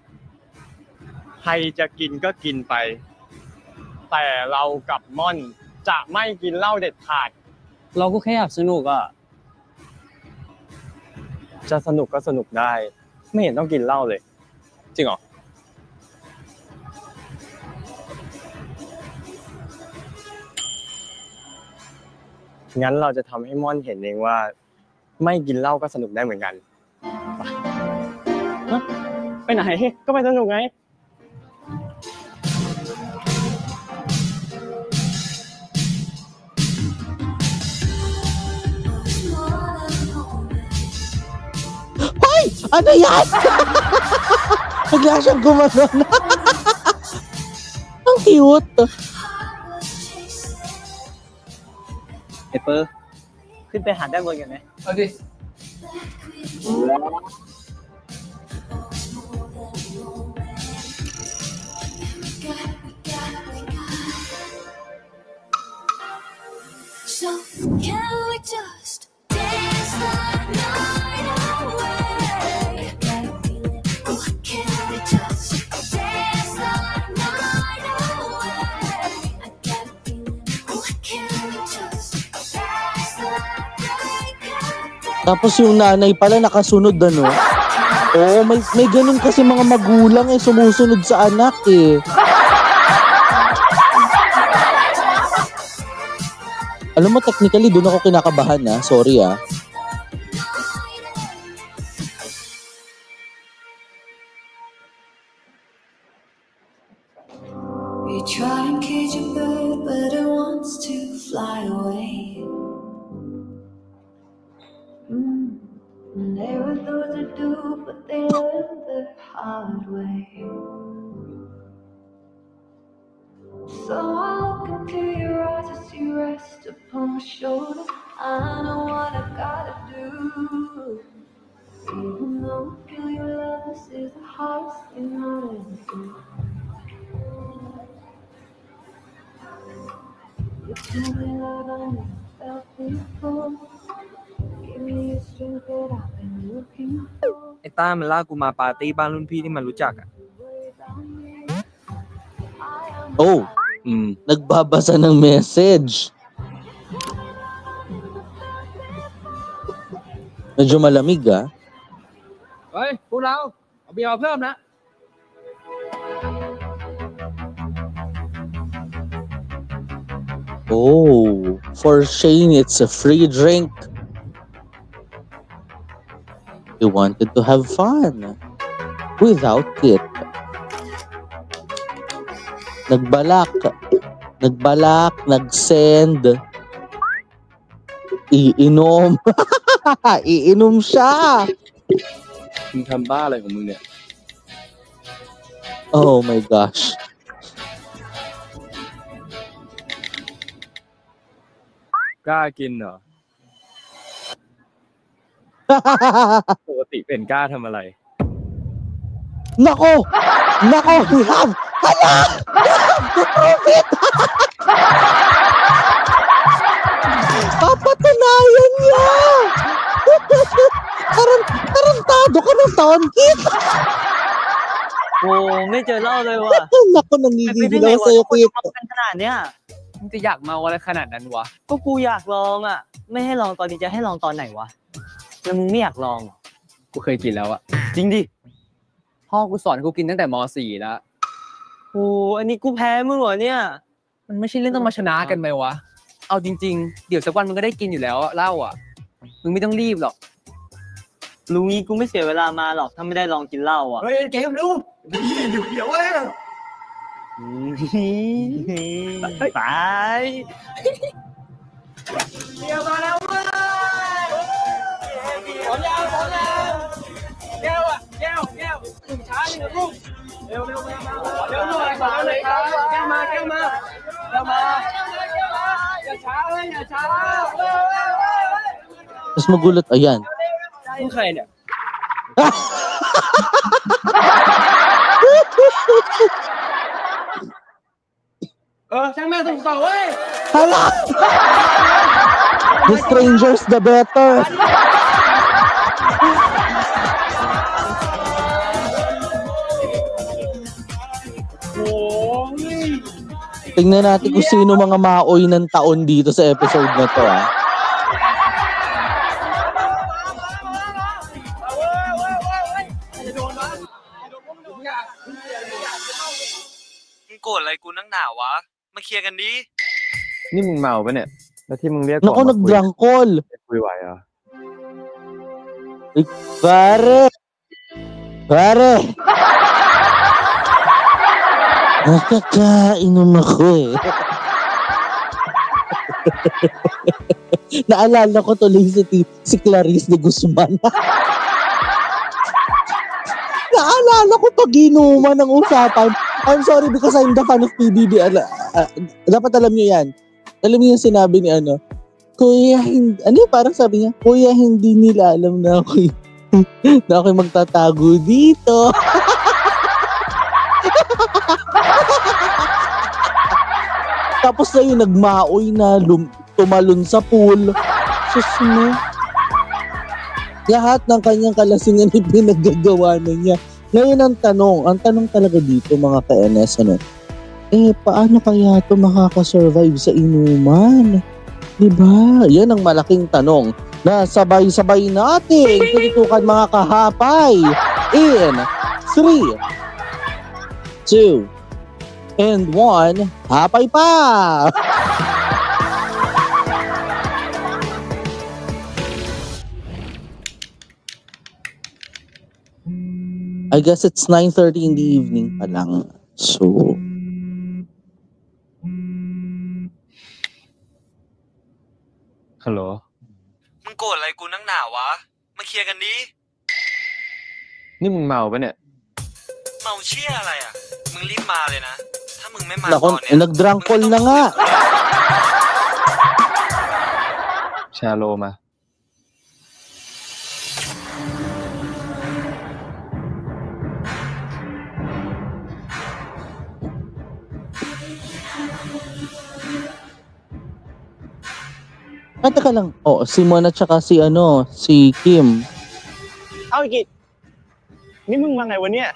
ใครจะกินก็กินไป แต่เรากับม่อนจะไม่กินเหล้าเด็ดขาด เราก็แค่อยากสนุกอ่ะ จะสนุกก็สนุกได้ ไม่เห็นต้องกินเหล้าเลย จริงเหรอ งั้นเราจะทำให้ม่อนเห็นเองว่า ไม่กินเหล้าก็สนุกได้เหมือนกัน ไปไหนก็ไปสนุกไง Hoy! Ano yan? Bigla siyang gumanon. Ang cute. เอเปอร์ขึ้นไปหาด้านบนกันไหม เอาดิ So can we just dance the night away? Oh, can we just dance the night away? I got a feeling. Oh, can we just dance the night? Tapos yung nanay pala nakasunod ano. Oo, may ganun kasi mga magulang sumusunod sa anak eh. Alam mo, technically, doon ako kinakabahan na. Sorry ah. We try and cage a bird, but it wants to fly away. And there are those that do, but they learn the hard way. So I look into your eyes as you rest upon my shoulder. I know what I gotta do. Even though I feel your love, this is the hardest thing I'll ever do. You told me love I never felt before. Give me a strength that I've been looking for. ไอ้ต้ามันลากกูมาปาร์ตี้บ้านรุ่นพี่ที่มันรู้จักอ่ะ Oh, nagbabasa ng message. Medyo malamig ah. เฮ้ยพวกเราเอาเบียร์มาเพิ่มนะ Oh, for Shane, it's a free drink. He wanted to have fun without it. Nagbalak, nag-send. Iinom. Iinom siya. มึงทำบ้าอะไรของมึงเนี่ย Oh my gosh. กล้ากินเหรอ ปกติเป็นกล้าทำอะไร Nako! Nako! We have! Hala! We have to prove it! Papatunayan niya! Tarantado ka ng taon, Kit! โอ้ไม่เจอเหล้าเลยว่ะ Nako, nanggigigil ako sa'yo, Kit. กันขนาดเนี้ย มึงจะอยากเมาอะไรขนาดนั้นวะ ก็กูอยากลองอ่ะ ไม่ให้ลองตอนนี้จะให้ลองตอนไหนวะ แล้วมึงไม่อยากลองเหรอ กูเคยกินแล้วอะ จริงดิ พ่อกูสอนกูกินตั้งแต่ม .4 แล้ว โอ้อันนี้กูแพ้มึงเหรอเนี่ย มันไม่ใช่เรื่องต้องมาชนะกันไหมวะ เอาจริงๆ เดี๋ยวสักวันมึงก็ได้กินอยู่แล้วเหล้าอ่ะ มึงไม่ต้องรีบหรอก รู้งี้กูไม่เสียเวลามาหรอกถ้าไม่ได้ลองกินเหล้าอ่ะ เฮ้ยเกมดูเดี๋ยวเว้ย ไป เดี๋ยวมาแล้วเว้ยขอยาวแก้วอ่ะแก้วถึงช้านี่นะลูกเร็วมาเร็วหน่อยขอเลยครับแก้วมาอย่าช้าเลยอย่าช้า Mas magulat, ayan. มึงใครเนี่ย ช่างแม่ส่งต่อเว้ย Hala! The strangers, the better. Tingnan natin kung sino mga maoy ng taon dito sa episode na to ah. Cô lại cô nắng nào quá? Mà kiaกันดิ นี่มึงเมาปะเนี่ย แล้วที่มึงเรียก Naku, nagdrangkol. คุยไหวเหรอ Pare! Nakakainom ako eh. Naalala ko tuloy si Clarice de Guzman. Naalala ko pag inuman ng usapan. I'm sorry because I'm the fan of PBB. Dapat alam niyo yan. Alam niyo yung sinabi ni Kuya, parang sabi niya, Kuya, hindi nila alam na ako'y magtatago dito. Tapos na yung nagmaoy na tumalon sa pool. Susunod. Lahat ng kanyang kalasingan ay pinaggagawa na niya. Ngayon ang tanong talaga dito mga ka-NS, paano kaya ito makakasurvive sa inuman? Diba? Yan ang malaking tanong na sabay-sabay nating tututukan mga kahapay in 3, 2, and 1, hapay pa! I guess it's 9:30 in the evening pa lang. So, Hello? มึงโกรธอะไรกูนักหนาวะ มาเคลียร์กันดิ นี่มึงเมาปะเนี่ย เมาเชี่ยอะไรอ่ะ มึงรีบมาเลยนะ ถ้ามึงไม่มาต Naku, อนเนี้ย nagdrangkol na nga. แชร์โลมา Teka lang. Si Mon at saka si Kim. เอาอีกนี่มึงมาไงวะเนี่ย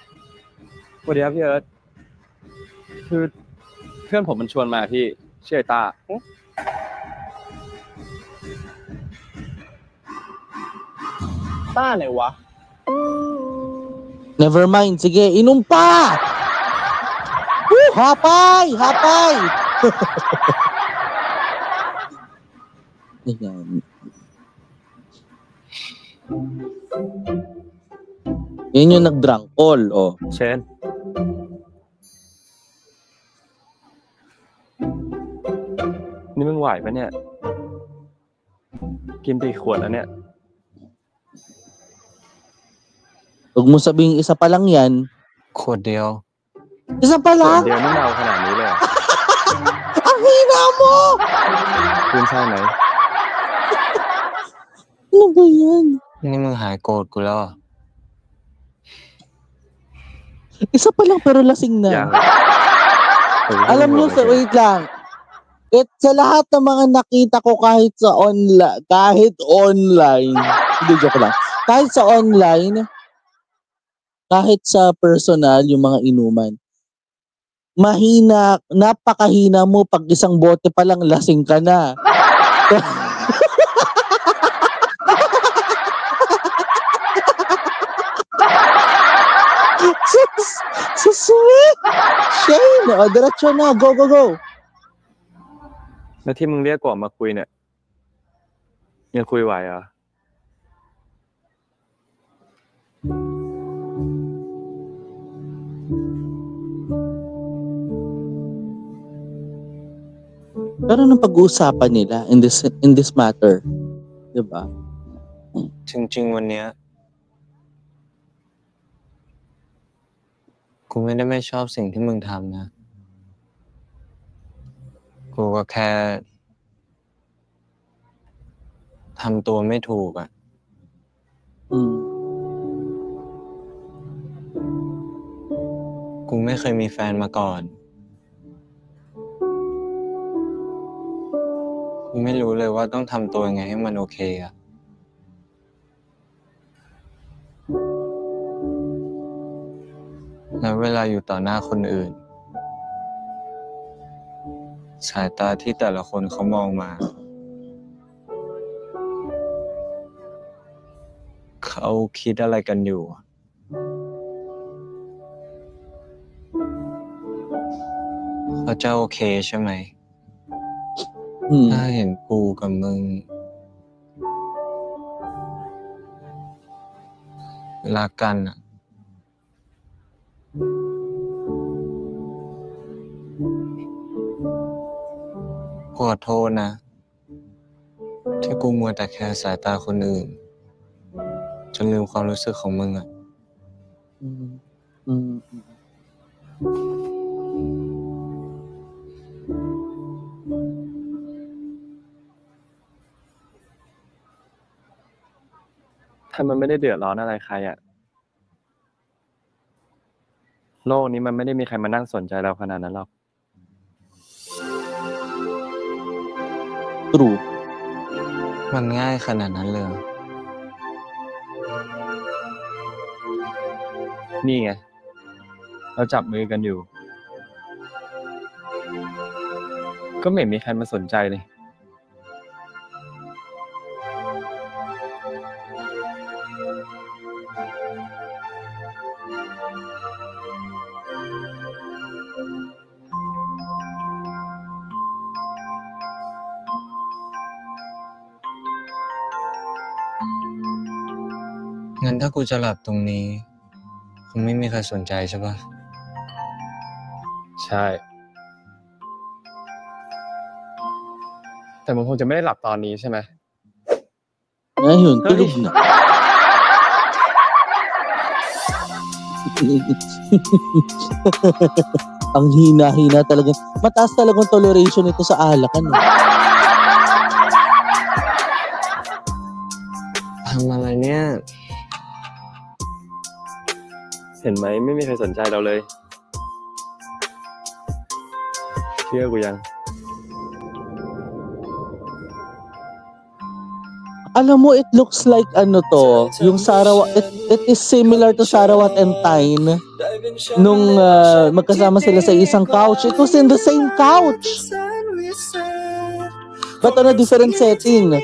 สวัสดีครับพี่เอิร์ธคือเพื่อนผมมันชวนมาพี่ชื่อไอ้ต้า เ ต้าไหนวะ Never mind. Sige, inom pa! Hapay! Hapay! Ayan. Yan yung nag-drunk call, oh. Chen. Niมึงไหวปะเนี่ย กินไปอีกขวดแล้วเนี่ย Huwag mo sabing isa pa lang yan. ขวดเดียว Isa pa ขวด lang? เดียวนี่เมาขนาดนี้เลยเหรอ Ang hina mo! คุณใช่ไหม Ano ba yan? นี่มึงหายโกรธกูแล้วเหรอ Isa pa lang pero lasing na. ยัง Alam nyo, wait lang. Sa lahat ng mga nakita ko kahit online, hindi, joke lang. Kahit sa online, kahit sa personal, yung mga inuman, mahina, napakahina mo pag isang bote pa lang lasing ka na. So sweet! Shane, diretso na, go, go, go! แล้วที่มึงเรียกกว่ามาคุยเนี่ยยังคุยไหวเหรอ Pero anong pag-uusapan nila in this matter? Diba? จริงๆวันเนี้ยกูไม่ได้ไม่ชอบสิ่งที่มึงทำนะกูก็แค่ทำตัวไม่ถูกอ่ะกูไม่เคยมีแฟนมาก่อนกูไม่รู้เลยว่าต้องทำตัวยังไงให้มันโอเคอ่ะแล้วเวลาอยู่ต่อหน้าคนอื่นสายตาที่แต่ละคนเขามองมาเขาคิดอะไรกันอยู่เขาจะโอเคใช่ไหมถ้าเห็นกูกับมึงรักกันอ่ะขอโทษนะที่กูมัวแต่แคร์สายตาคนอื่นจนลืมความรู้สึกของมึงอ่ะถ้ามันไม่ได้เดือดร้อนอะไรใครอ่ะโลกนี้มันไม่ได้มีใครมานั่งสนใจเราขนาดนั้นหรอกTrue มันง่ายขนาดนั้นเลยนี่ไงเราจับมือกันอยู่ก็ไม่มีใครมาสนใจเลยงั้นถ้ากูจะหลับตรงนี้คงไม่มีใครสนใจใช่ปะใช่แต่มึงคงจะไม่ได้หลับตอนนี้ใช่ไหมNgayon, tulog na. Ang hina-hina talaga. Mataas talagang toleration ito sa alak. Ano? ทำอะไรเนี่ย เห็นไหมไม่มีใครสนใจเราเลยเชื่อกูยัง Alam mo, it looks like ano to, yung Sarawat, it is similar to Sarawat and Tyne. Nung magkasama sila sa isang couch, it was in the same couch. But on a different setting.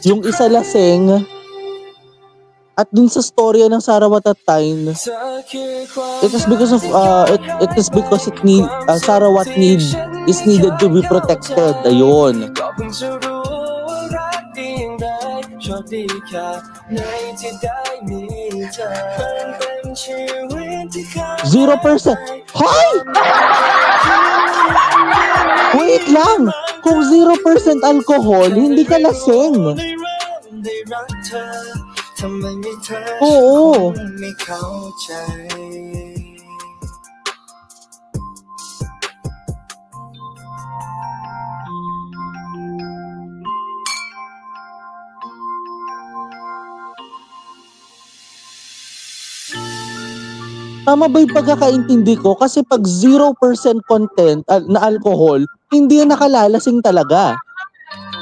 Yung isa lasing, At dun sa storya ng Sarawatatine, it is because of Sarawat is needed to be protected. Ayun. 0%. Hoy! Wait lang! Kung 0% alcohol, hindi ka lasing. Oo. Tama ba yung pagkakaintindi ko? Kasi pag 0% content na alcohol, hindi yan nakalalasing talaga.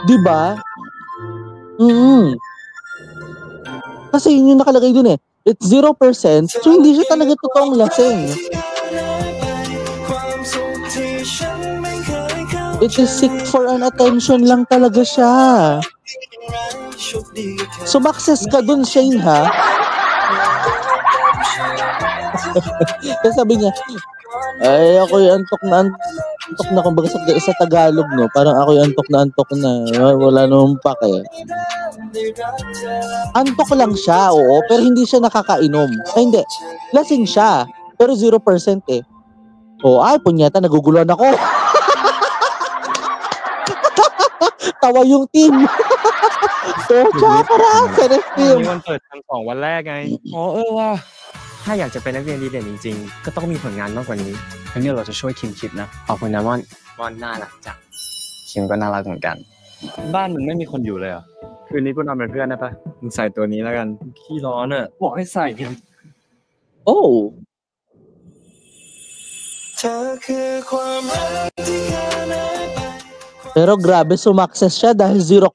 Diba? Kasi yun yung nakalagay dun eh. It's 0%, so hindi siya talaga totoong lasing. It is sick for an attention lang talaga siya. Sumakses ka dun, Shane, ha? Kasi sabi niya, ay ako'y antok na kumbaga sa Tagalog, no? Parang ako'y antok na. Wala namang pake. Antok lang siya, oo, pero hindi siya nakakainom. Ay, hindi. Lasing siya, pero 0% eh. Oh, ay, punyeta, naguguluhan ako. Tawa yung team. So, tsakara, Senes team. วันเปิดทั้ง2 วันแรกไง อ๋อว่ะ ถ้าอยากจะเป็นนักเรียนดีเด่นจริงๆ ก็ต้องมีผลงานมากกว่านี้งั้นเดี๋ยวเราจะช่วยคิมคิดนะ ขอบคุณนะม่อนน่ารักจัง คิมก็น่ารักเหมือนกัน บ้านมึงไม่มีคนอยู่เลยเหรอ คืนนี้กูนอนเป็นเพื่อนได้ปะมึงใส่ตัวนี้แล้วกัน ขี้ร้อนอ่ะ บอกให้ใส่กัน Oh. Pero grabe, sumakses siya dahil 0.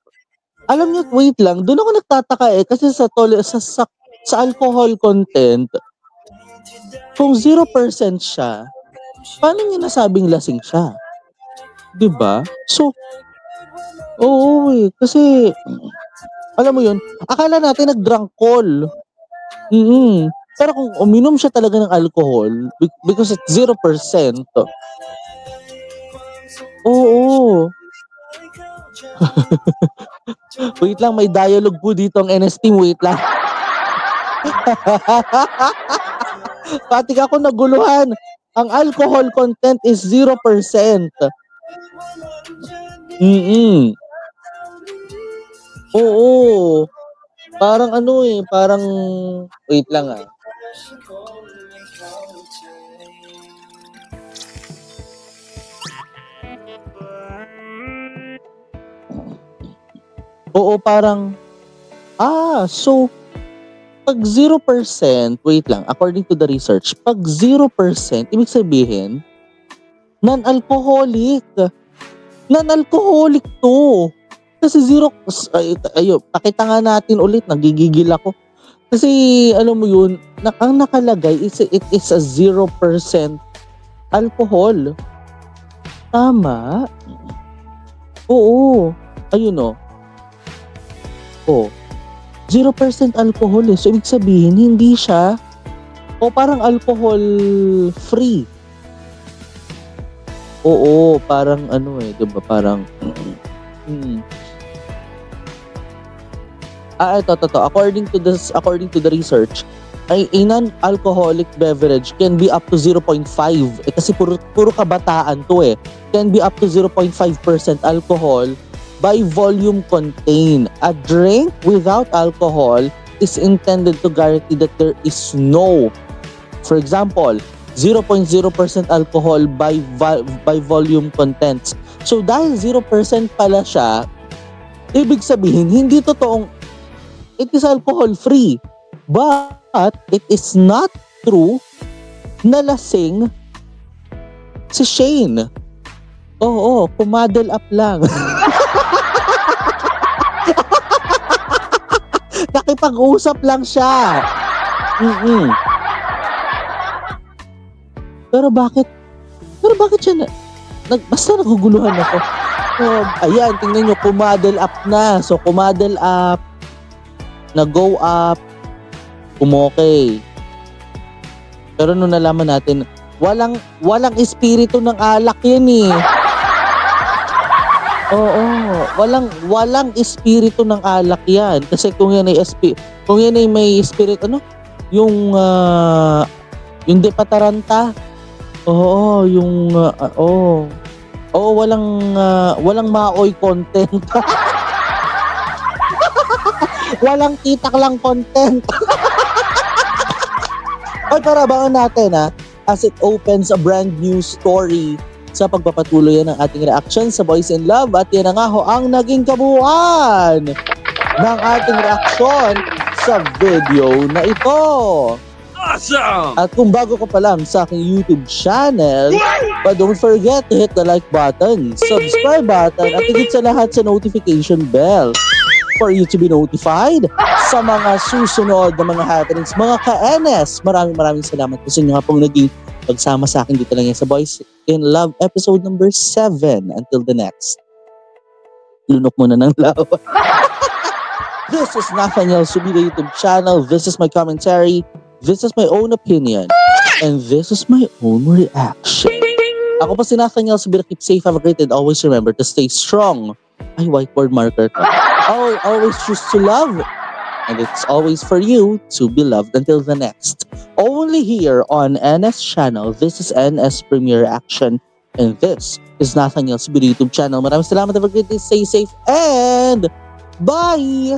Alam niyo, wait lang, doon ako nagtataka eh, kasi sa alcohol content, kung 0% siya, paano niya nasabing lasing siya? Diba? So, oo eh, kasi, alam mo yun, akala natin nag-drunk call. Pero kung uminom siya talaga ng alcohol, because it's 0%, oo. Wait lang, may dialogue po dito ang NS team. Wait lang. Pati ako naguluhan. Ang alcohol content is 0%. Oo. Parang ano eh, parang wait lang ah. Oo, parang so pag 0%, wait lang, according to the research, pag 0%, ibig sabihin non-alcoholic. Non-alcoholic to. Kasi 0, ayun, pakita nga natin ulit, nagigigil ako. Kasi alam mo yun, ang nakalagay it is a 0% alcohol. Tama? Oo. Ayun o. Oh, 0% alcohol eh. So, ibig sabihin, hindi siya parang alcohol free. Oo, parang ano eh, diba? Parang ito. According to the research, a non-alcoholic beverage can be up to 0.5. Kasi puro kabataan to eh. Can be up to 0.5% alcohol by volume contain. A drink without alcohol is intended to guarantee that there is no, for example, 0.0% alcohol by volume contents. So dahil 0% pala siya, ibig sabihin hindi totoong it is alcohol free. But it is not true na lasing si Shane. Oo, pumadel up lang. Nakipag-usap lang siya. Pero bakit siya basta naguguluhan ako. Ayan, tingnan nyo, kumadel up na. So, kumadel up, nag-go up, umokay. Pero nung nalaman natin, walang espiritu ng alak yan eh. Oo, walang espiritu ng alak yan. Kasi kung yan ay may spirit, yung depataranta. Oo, walang maoy content. Walang titak lang content. Ay, para abangan natin as it opens a brand new story sa pagpapatuloy ng ating reaction sa Boys in Love. At yan na nga ho ang naging kabuuan ng ating reaction sa video na ito. Awesome! At kung bago ka pa lang sa aking YouTube channel, but don't forget to hit the like button, subscribe button, at higit sa lahat sa notification bell for you to be notified sa mga susunod na mga happenings. Mga ka-NS, maraming salamat po sa inyo nga pong naging pagsama sa akin dito lang yan sa Boys in Love episode number 7. Until the next. Lunok muna ng lawa. This is Nathaniel Subida YouTube channel. This is my commentary. This is my own opinion. And this is my own reaction. Ako pa si Nathaniel Subida. Keep safe, have a great day, and always remember to stay strong. Ay, whiteboard marker. Always choose to love. And it's always for you to be loved. Until the next. Only here on NS channel. This is NS Premier Action. And this is Nathaniel Subida YouTube channel. Maraming salamat. Have a great day. Stay safe. And bye!